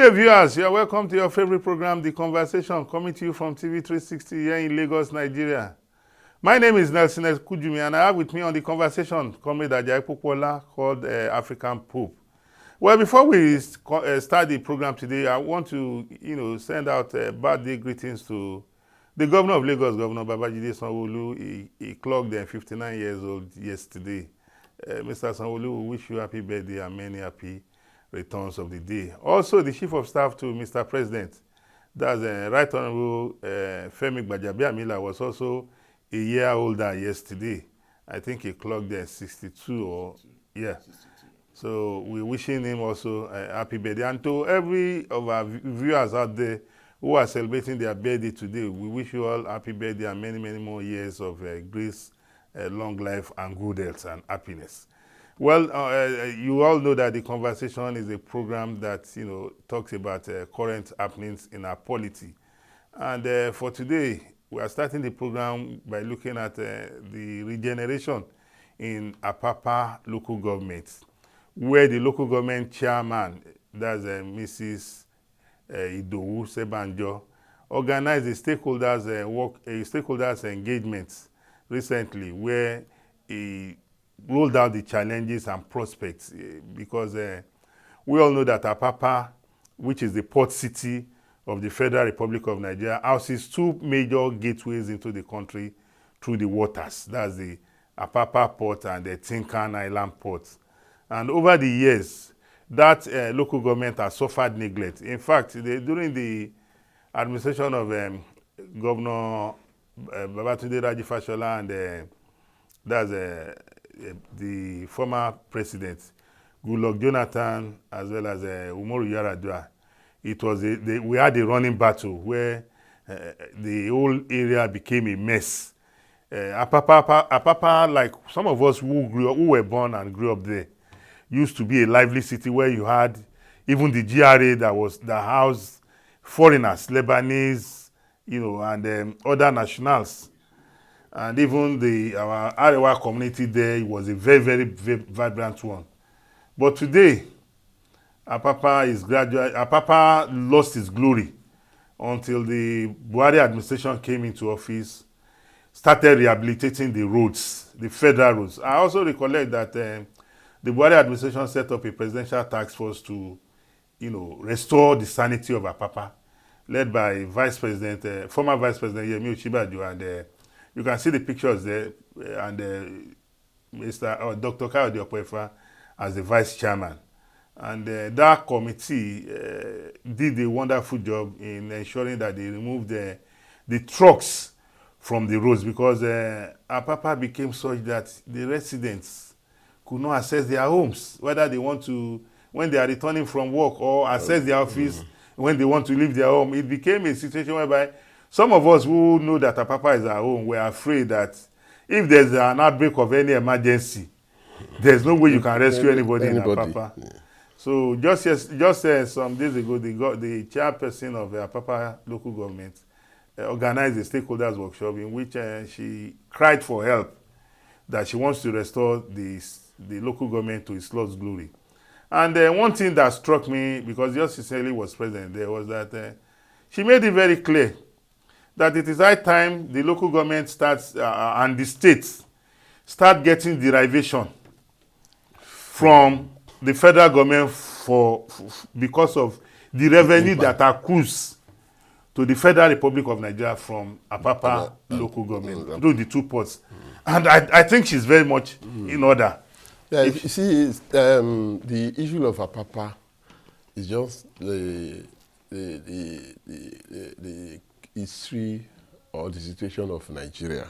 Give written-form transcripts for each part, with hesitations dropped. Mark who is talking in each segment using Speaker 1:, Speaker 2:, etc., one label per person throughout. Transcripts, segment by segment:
Speaker 1: day, viewers. You are welcome to your favorite program, The Conversation, coming to you from TV 360 here in Lagos, Nigeria. My name is Nelson Kujumi, and I have with me on The Conversation Comrade Ajayi Popola, called African Pope. Well, before we start the program today, I want to, send out birthday greetings to the Governor of Lagos, Governor Babajide Sanwo-Olu. He clocked 59 years old yesterday. Mr. Sanwo-Olu, we wish you happy birthday and many happy returns of the day. Also, the Chief of Staff to Mr. President, that's Right Honorable Femi Gbajabiamila, was also a year older yesterday. I think he clocked 62 or, yeah. 62. So we're wishing him also a happy birthday. And to every of our viewers out there who are celebrating their birthday today, we wish you all happy birthday and many, many more years of grace, long life, and good health and happiness. Well, you all know that The Conversation is a program that, talks about current happenings in our polity. And for today, we are starting the program by looking at the regeneration in Apapa local government, where the local government chairman, that's Mrs. Idowu Sebanjo, organized a stakeholders engagement recently, where he rolled out the challenges and prospects, because we all know that Apapa, which is the port city of the Federal Republic of Nigeria, houses two major gateways into the country through the waters. That's the Apapa port and the Tinkan Island port. And over the years, that local government has suffered neglect. In fact, during the administration of Governor Babatunde Raji Fashola and that's the former president, Goodluck Jonathan, as well as Umaru Yar'Adua, we had a running battle where the whole area became a mess. Apapa, like some of us who were born and grew up there, used to be a lively city where you had even the GRA that housed foreigners, Lebanese, and other nationals. And even our Arewa community there was a very, very, very vibrant one. But today, Apapa lost its glory until the Buhari administration came into office, started rehabilitating the roads, the federal roads. I also recollect that the Buhari administration set up a presidential task force to, restore the sanity of Apapa, led by former Vice President Yemi Osinbajo, and you can see the pictures there, and Dr. Kayode Okoefa as the vice chairman. And that committee did a wonderful job in ensuring that they removed the trucks from the roads, because Apapa became such that the residents could not access their homes, whether they want to, when they are returning from work, or access their office when they want to leave their home. It became a situation whereby some of us who know that Apapa is our home were afraid that if there's an outbreak of any emergency, there's no way you can rescue anybody in Apapa. Yeah. So just some days ago, the chairperson of the Apapa local government organized a stakeholders workshop in which she cried for help, that she wants to restore the local government to its lost glory. And one thing that struck me, because Justice Cecily was present there, was that she made it very clear that it is high time the local government starts and the states start getting derivation from the federal government because of the revenue that accrues to the Federal Republic of Nigeria from Apapa local government through the two ports. And I think she's very much in order.
Speaker 2: Yeah, you see, the issue of Apapa is just the history or the situation of Nigeria,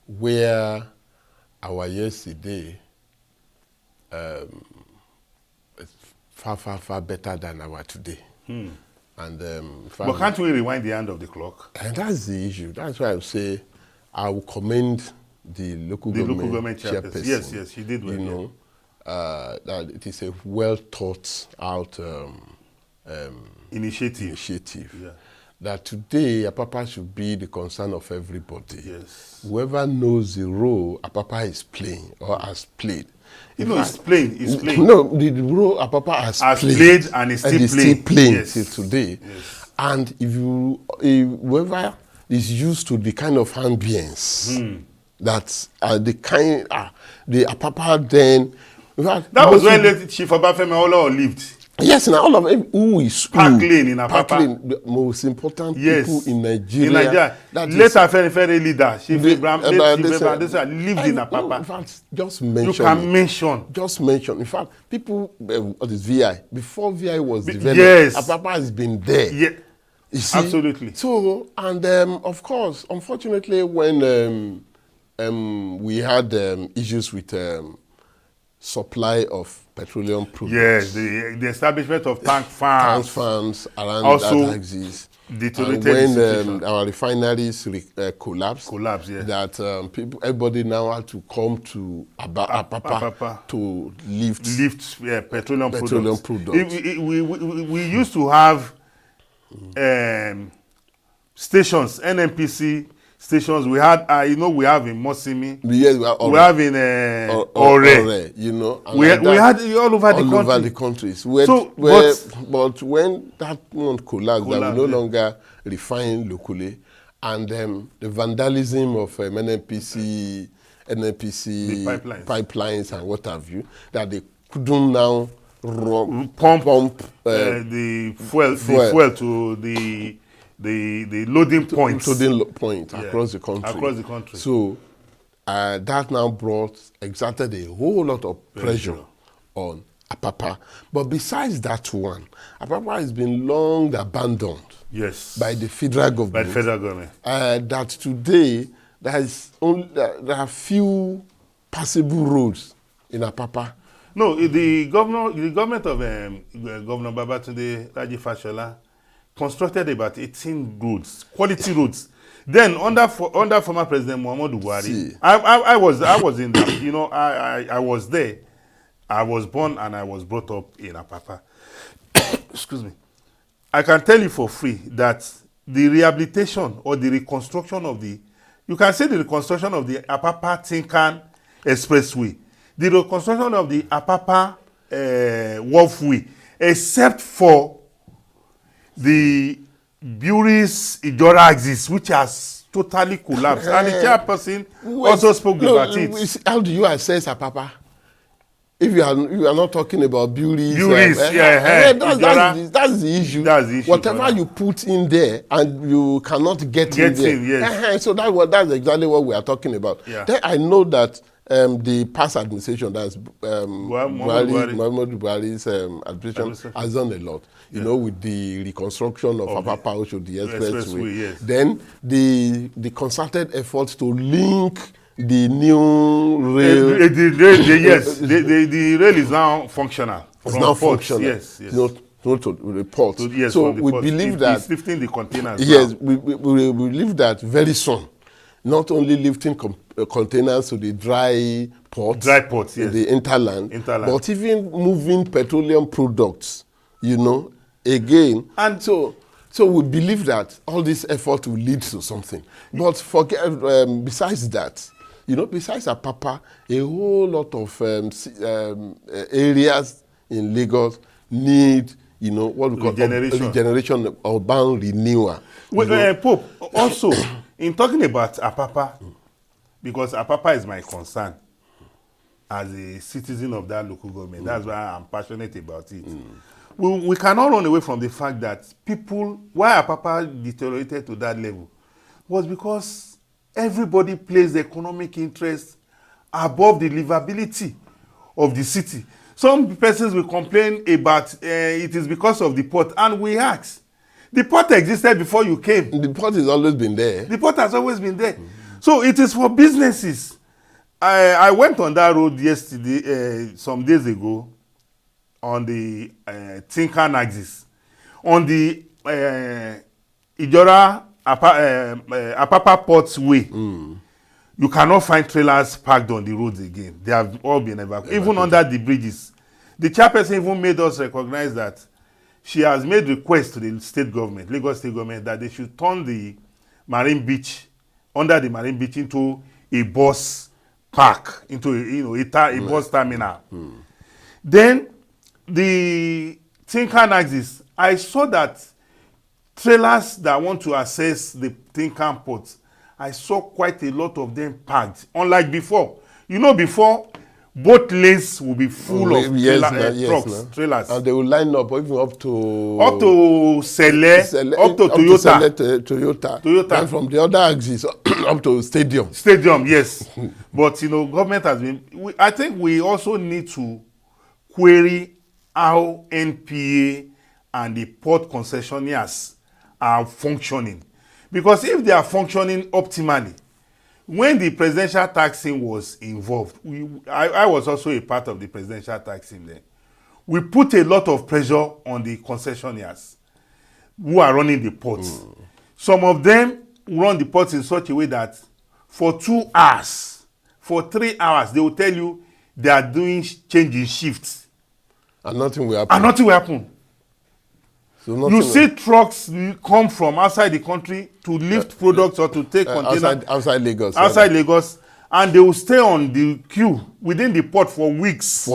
Speaker 2: where our yesterday is far, far, far better than our today. And
Speaker 1: but can't we rewind the hand of the clock?
Speaker 2: And that's the issue. That's why I would say I will commend the local government chairperson.
Speaker 1: Yes, she did well.
Speaker 2: That it is a well thought out
Speaker 1: initiative. Yeah.
Speaker 2: That today Apapa should be the concern of everybody.
Speaker 1: Yes.
Speaker 2: Whoever knows the role Apapa is playing or has played
Speaker 1: You know, it's playing. It's playing.
Speaker 2: No, the role Apapa has
Speaker 1: played and is still playing. Yes.
Speaker 2: till today.
Speaker 1: Yes.
Speaker 2: And if whoever is used to the kind of ambience that the kind the Apapa then. In fact,
Speaker 1: that was when late Chief Obafemi Awolowo lived.
Speaker 2: Yes, now all of them who is
Speaker 1: Park Lane in Apapa.
Speaker 2: Park Lane, the most important people in Nigeria.
Speaker 1: In Nigeria. Later, very leader, Chief Abraham, lived in Apapa.
Speaker 2: In fact, just mention.
Speaker 1: You can mention.
Speaker 2: Just mention. In fact, people, what is VI? Before VI was developed,
Speaker 1: yes.
Speaker 2: Apapa has been there.
Speaker 1: Yeah.
Speaker 2: You see?
Speaker 1: Absolutely.
Speaker 2: So, and of course, unfortunately, when we had issues with supply of petroleum products.
Speaker 1: Yes, the establishment of tank farms.
Speaker 2: Around
Speaker 1: also
Speaker 2: that axis.
Speaker 1: Deteriorated
Speaker 2: when our refineries collapsed,
Speaker 1: yes.
Speaker 2: that everybody now had to come to Apapa to lift
Speaker 1: petroleum
Speaker 2: products.
Speaker 1: We used to have stations, NNPC stations. We had, we have in Mosimi.
Speaker 2: Yes,
Speaker 1: we have in Ore.
Speaker 2: You know,
Speaker 1: we had all over the country.
Speaker 2: All over the countries. But when that one collapsed, that we no longer refine locally, and the vandalism of NNPC pipelines and what have you, that they couldn't now pump
Speaker 1: the fuel to the loading points.
Speaker 2: Across the country. So that now exerted a whole lot of pressure on Apapa. But besides that one, Apapa has been long abandoned by the federal government. That today there are few passable roads in Apapa.
Speaker 1: No, the government of Governor Babatunde Raji Fashola constructed about 18 roads, quality roads. Then under former President Muhammadu Buhari, I was in that. You know, I was there. I was born and I was brought up in Apapa. Excuse me. I can tell you for free that the rehabilitation or the reconstruction of the reconstruction of the Apapa Tinkan Expressway, the reconstruction of the Apapa Wharfway, except for the Buris Ijora axis, which has totally collapsed. And the chairperson also spoke about it.
Speaker 2: How do you assess Apapa? If you are not talking about Buris, that's the issue. Whatever you put in there and you cannot get in there.
Speaker 1: Yes.
Speaker 2: So that's exactly what we are talking about.
Speaker 1: Yeah.
Speaker 2: Then I know that the past administration, that's Muhammadu Buhari's administration, has done a lot. You know, with the reconstruction of Apapa Oshodi Expressway.
Speaker 1: Yes.
Speaker 2: Then the concerted effort to link the new rail.
Speaker 1: The rail is now functional.
Speaker 2: It's now functional.
Speaker 1: Yes.
Speaker 2: Not to report. So we believe that
Speaker 1: it's lifting the containers.
Speaker 2: Yes, we believe that very soon, not only lifting containers to the dry ports, the interland, but even moving petroleum products, you know, again. And so we believe that all this effort will lead to something. But besides that, you know, besides Apapa, a whole lot of areas in Lagos need, you know, what we call regeneration, urban renewal.
Speaker 1: Pope, also, in talking about Apapa, because Apapa is my concern as a citizen of that local government, that's why I'm passionate about it. We cannot run away from the fact that why Apapa deteriorated to that level was because everybody placed the economic interest above the livability of the city. Some persons will complain about it is because of the port, and we ask. The port existed before you came.
Speaker 2: The port has always been there.
Speaker 1: The port has always been there. So it is for businesses. I went on that road yesterday, some days ago, on the Tinkan axis. On the Ijora Apapa Ports Way. You cannot find trailers parked on the roads again. They have all been evacuated, even under the bridges. The chairperson even made us recognize that she has made requests to the state government, Lagos state government, that they should turn the marine beach, under the marine beach, into a bus park, into a bus terminal. Then the Tinkan axis, I saw that trailers that want to access the Tinkan port, I saw quite a lot of them packed. Unlike before, before both lanes will be full of trailers,
Speaker 2: and they will line up even up to
Speaker 1: Sele, up to Toyota.
Speaker 2: Then from the other axis up to Stadium,
Speaker 1: yes. But government has been. I think we also need to query how NPA and the port concessionaires are functioning, because if they are functioning optimally, when the presidential taxing was involved, I was also a part of the presidential taxing there. We put a lot of pressure on the concessionaires who are running the ports. Some of them run the ports in such a way that for 2 hours, for 3 hours, they will tell you they are doing changing shifts.
Speaker 2: And nothing will happen. So
Speaker 1: you see trucks come from outside the country to lift products or to take containers
Speaker 2: outside Lagos.
Speaker 1: Outside Lagos, and they will stay on the queue within the port for weeks.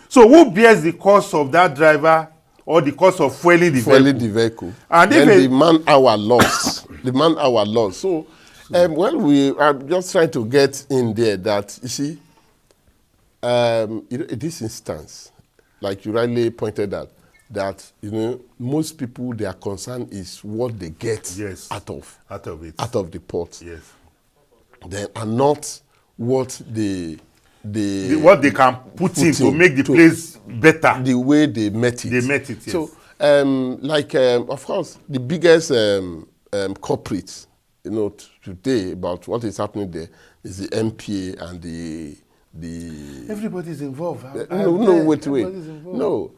Speaker 1: So who bears the cost of that driver or the cost of fueling the
Speaker 2: vehicle?
Speaker 1: And
Speaker 2: then the man-hour loss. So, we are just trying to get in there that, you see, in this instance, like you rightly pointed out, that most people, their concern is what they get out of the port.
Speaker 1: Yes.
Speaker 2: Then, and not what
Speaker 1: what they can put in to make the place better.
Speaker 2: The way they met it.
Speaker 1: Yes.
Speaker 2: So, of course, the biggest culprits, today about what is happening there is the MPA and the.
Speaker 1: Everybody's involved.
Speaker 2: Wait. No.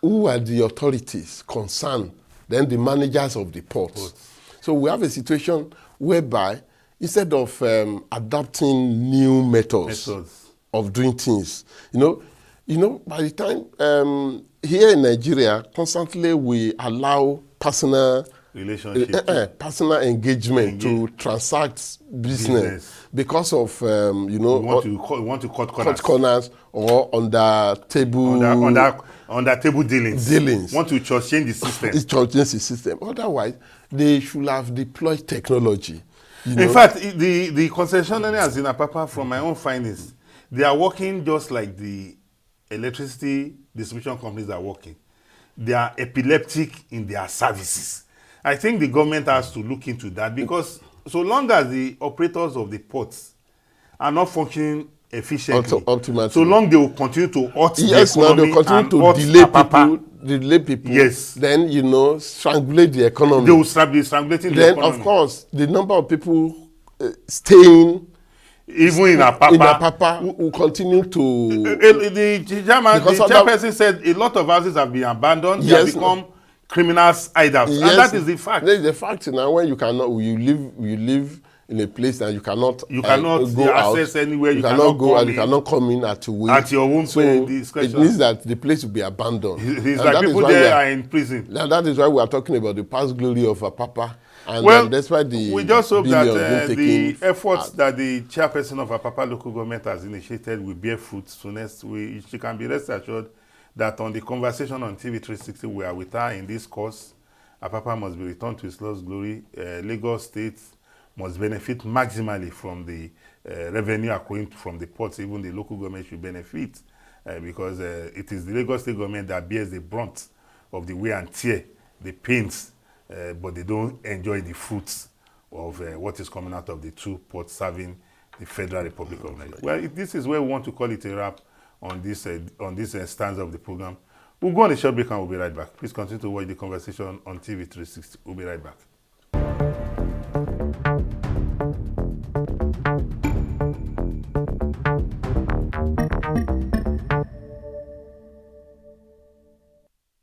Speaker 2: Who are the authorities concerned? Then the managers of the ports. So we have a situation whereby instead of adopting new methods of doing things, by the time here in Nigeria, constantly we allow personal personal engagement to transact business because of
Speaker 1: we want to cut
Speaker 2: corners or under table
Speaker 1: dealings. Want to change the system.
Speaker 2: Otherwise, they should have deployed technology.
Speaker 1: In fact, the concessionaires in Apapa, from my own findings, they are working just like the electricity distribution companies are working. They are epileptic in their services. I think the government has to look into that, because so long as the operators of the ports are not functioning efficiently, so long they will continue to hurt the economy,
Speaker 2: they will continue to delay people.
Speaker 1: Yes.
Speaker 2: Then, strangulate the economy.
Speaker 1: They will be strangulating the economy.
Speaker 2: Then, of course, the number of people staying
Speaker 1: even in Apapa
Speaker 2: will continue to.
Speaker 1: The chairperson said a lot of houses have been abandoned. They have become criminals' hideouts. And that is the fact.
Speaker 2: That is the fact. Now, when you live in a place that you cannot
Speaker 1: go access anywhere.
Speaker 2: You cannot go out. You cannot come in at your
Speaker 1: own discretion.
Speaker 2: It means that the place will be abandoned.
Speaker 1: It's like people there are in prison.
Speaker 2: Now that is why we are talking about the past glory of Apapa. And that's why
Speaker 1: we just hope that the efforts that the chairperson of Apapa local government has initiated will bear fruit soonest. She can be rest assured that on the conversation on TV 360, we are with her in this course. Apapa must be returned to its lost glory. Lagos State must benefit maximally from the revenue accruing from the ports. Even the local government should benefit because it is the Lagos State government that bears the brunt of the wear and tear, the pains, but they don't enjoy the fruits of what is coming out of the two ports serving the Federal Republic of Nigeria. Well, this is where we want to call it a wrap on this stanza of the program. We'll go on a short break and we'll be right back. Please continue to watch the conversation on TV 360. We'll be right back.